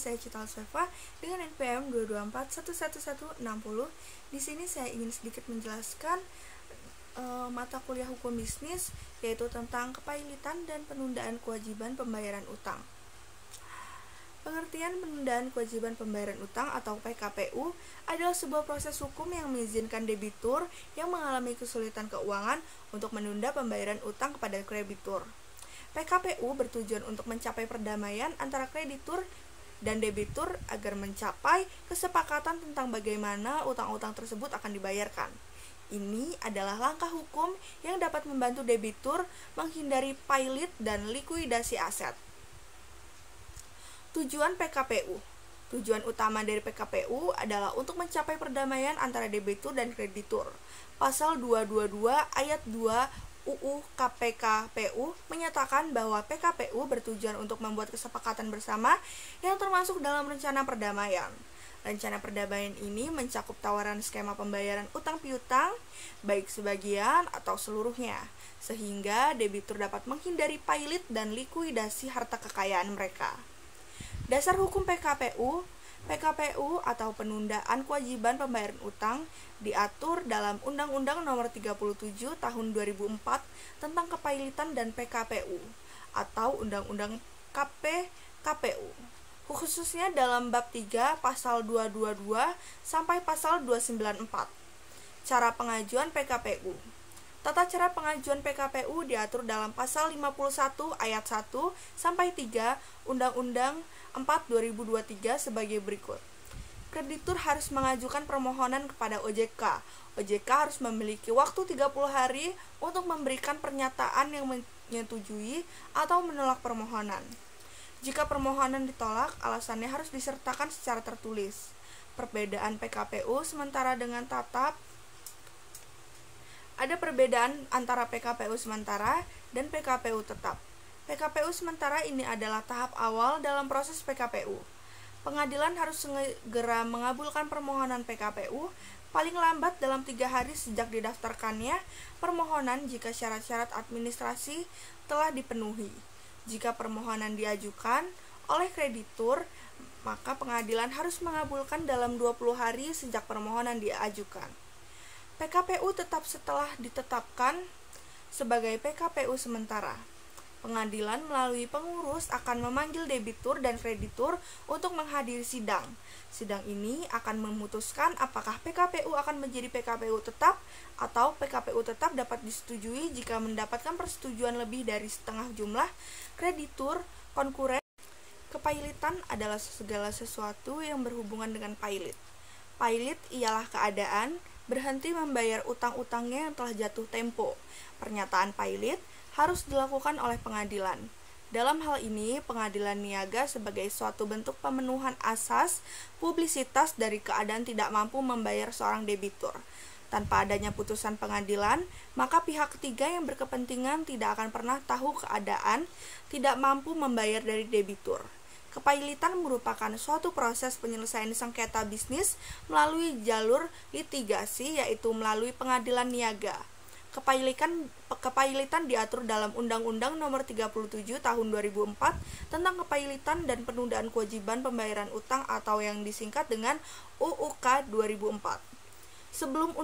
saya Cital Seva dengan NPM 224111160. Di sini saya ingin sedikit menjelaskan mata kuliah hukum bisnis, yaitu tentang kepailitan dan penundaan kewajiban pembayaran utang. Pengertian penundaan kewajiban pembayaran utang atau PKPU adalah sebuah proses hukum yang mengizinkan debitur yang mengalami kesulitan keuangan untuk menunda pembayaran utang kepada kreditur. PKPU bertujuan untuk mencapai perdamaian antara kreditur dan debitur agar mencapai kesepakatan tentang bagaimana utang-utang tersebut akan dibayarkan. Ini adalah langkah hukum yang dapat membantu debitur menghindari pailit dan likuidasi aset. Tujuan PKPU. Tujuan utama dari PKPU adalah untuk mencapai perdamaian antara debitur dan kreditur. Pasal 222 ayat 2 UU KPKPU menyatakan bahwa PKPU bertujuan untuk membuat kesepakatan bersama yang termasuk dalam rencana perdamaian. Rencana perdamaian ini mencakup tawaran skema pembayaran utang piutang, baik sebagian atau seluruhnya, sehingga debitur dapat menghindari pailit dan likuidasi harta kekayaan mereka. Dasar hukum PKPU atau penundaan kewajiban pembayaran utang diatur dalam Undang-Undang Nomor 37 Tahun 2004 tentang kepailitan dan PKPU atau Undang-Undang KPKPU, khususnya dalam bab 3 pasal 222 sampai pasal 294. Cara pengajuan PKPU. Tata cara pengajuan PKPU diatur dalam pasal 51 ayat 1 sampai 3 Undang-Undang 4/2023 sebagai berikut. Kreditur harus mengajukan permohonan kepada OJK. OJK harus memiliki waktu 30 hari untuk memberikan pernyataan yang menyetujui atau menolak permohonan. Jika permohonan ditolak, alasannya harus disertakan secara tertulis. Perbedaan PKPU sementara dengan tatap. Ada perbedaan antara PKPU sementara dan PKPU tetap. PKPU sementara ini adalah tahap awal dalam proses PKPU. Pengadilan harus segera mengabulkan permohonan PKPU paling lambat dalam 3 hari sejak didaftarkannya permohonan jika syarat-syarat administrasi telah dipenuhi. Jika permohonan diajukan oleh kreditur, maka pengadilan harus mengabulkan dalam 20 hari sejak permohonan diajukan. PKPU tetap setelah ditetapkan sebagai PKPU sementara. Pengadilan melalui pengurus akan memanggil debitur dan kreditur untuk menghadiri sidang. Sidang ini akan memutuskan apakah PKPU akan menjadi PKPU tetap atau PKPU tetap dapat disetujui jika mendapatkan persetujuan lebih dari setengah jumlah kreditur konkuren. Kepailitan adalah segala sesuatu yang berhubungan dengan pailit. Pailit ialah keadaan berhenti membayar utang-utangnya yang telah jatuh tempo. Pernyataan pailit harus dilakukan oleh pengadilan. Dalam hal ini, pengadilan niaga sebagai suatu bentuk pemenuhan asas publisitas dari keadaan tidak mampu membayar seorang debitur. Tanpa adanya putusan pengadilan, maka pihak ketiga yang berkepentingan tidak akan pernah tahu keadaan tidak mampu membayar dari debitur. Kepailitan merupakan suatu proses penyelesaian sengketa bisnis melalui jalur litigasi, yaitu melalui pengadilan niaga. Kepailitan diatur dalam Undang-Undang Nomor 37 Tahun 2004 tentang kepailitan dan penundaan kewajiban pembayaran utang atau yang disingkat dengan UUK 2004. Sebelum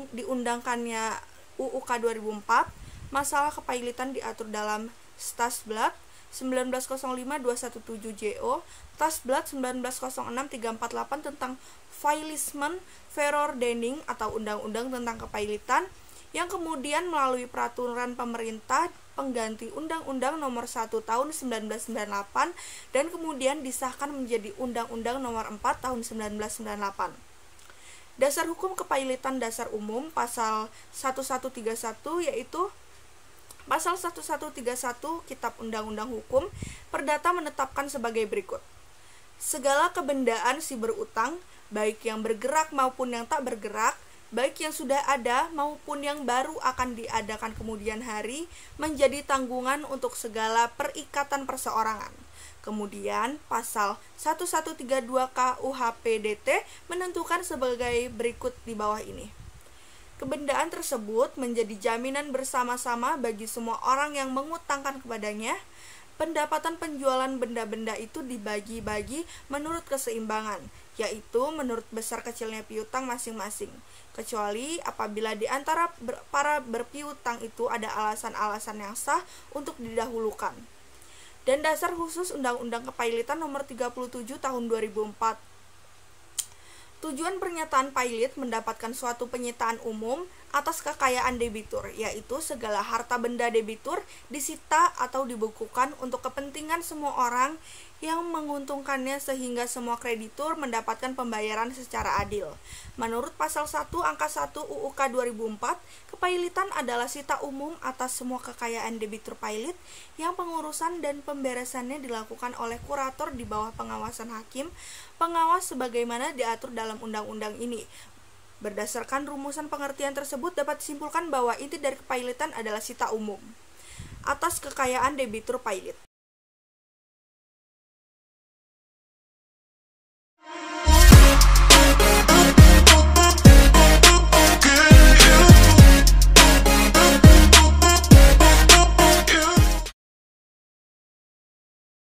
diundangkannya UUK 2004, masalah kepailitan diatur dalam Stasblad 1905-217 JO, Stasblad 1906-348 tentang Failismen Verordening atau Undang-Undang tentang Kepailitan, yang kemudian melalui peraturan pemerintah pengganti Undang-Undang Nomor 1 Tahun 1998 dan kemudian disahkan menjadi Undang-Undang Nomor 4 Tahun 1998. Dasar hukum kepailitan dasar umum pasal 1131 yaitu pasal 1131 Kitab Undang-Undang Hukum Perdata menetapkan sebagai berikut. Segala kebendaan si berutang, baik yang bergerak maupun yang tak bergerak, baik yang sudah ada maupun yang baru akan diadakan kemudian hari, menjadi tanggungan untuk segala perikatan perseorangan. Kemudian pasal 1132 KUHP-DT menentukan sebagai berikut di bawah ini. Kebendaan tersebut menjadi jaminan bersama-sama bagi semua orang yang mengutangkan kepadanya. pendapatan penjualan benda-benda itu dibagi-bagi menurut keseimbangan, yaitu menurut besar kecilnya piutang masing-masing, kecuali apabila di antara para berpiutang itu ada alasan-alasan yang sah untuk didahulukan. Dan dasar khusus Undang-Undang Kepailitan Nomor 37 Tahun 2004. Tujuan pernyataan pailit mendapatkan suatu penyitaan umum atas kekayaan debitur, yaitu segala harta benda debitur disita atau dibukukan untuk kepentingan semua orang yang menguntungkannya sehingga semua kreditur mendapatkan pembayaran secara adil. Menurut pasal 1 angka 1 UUK 2004, kepailitan adalah sita umum atas semua kekayaan debitur pailit yang pengurusan dan pemberesannya dilakukan oleh kurator di bawah pengawasan hakim pengawas sebagaimana diatur dalam undang-undang ini. Berdasarkan rumusan pengertian tersebut dapat disimpulkan bahwa inti dari kepailitan adalah sita umum atas kekayaan debitur pailit.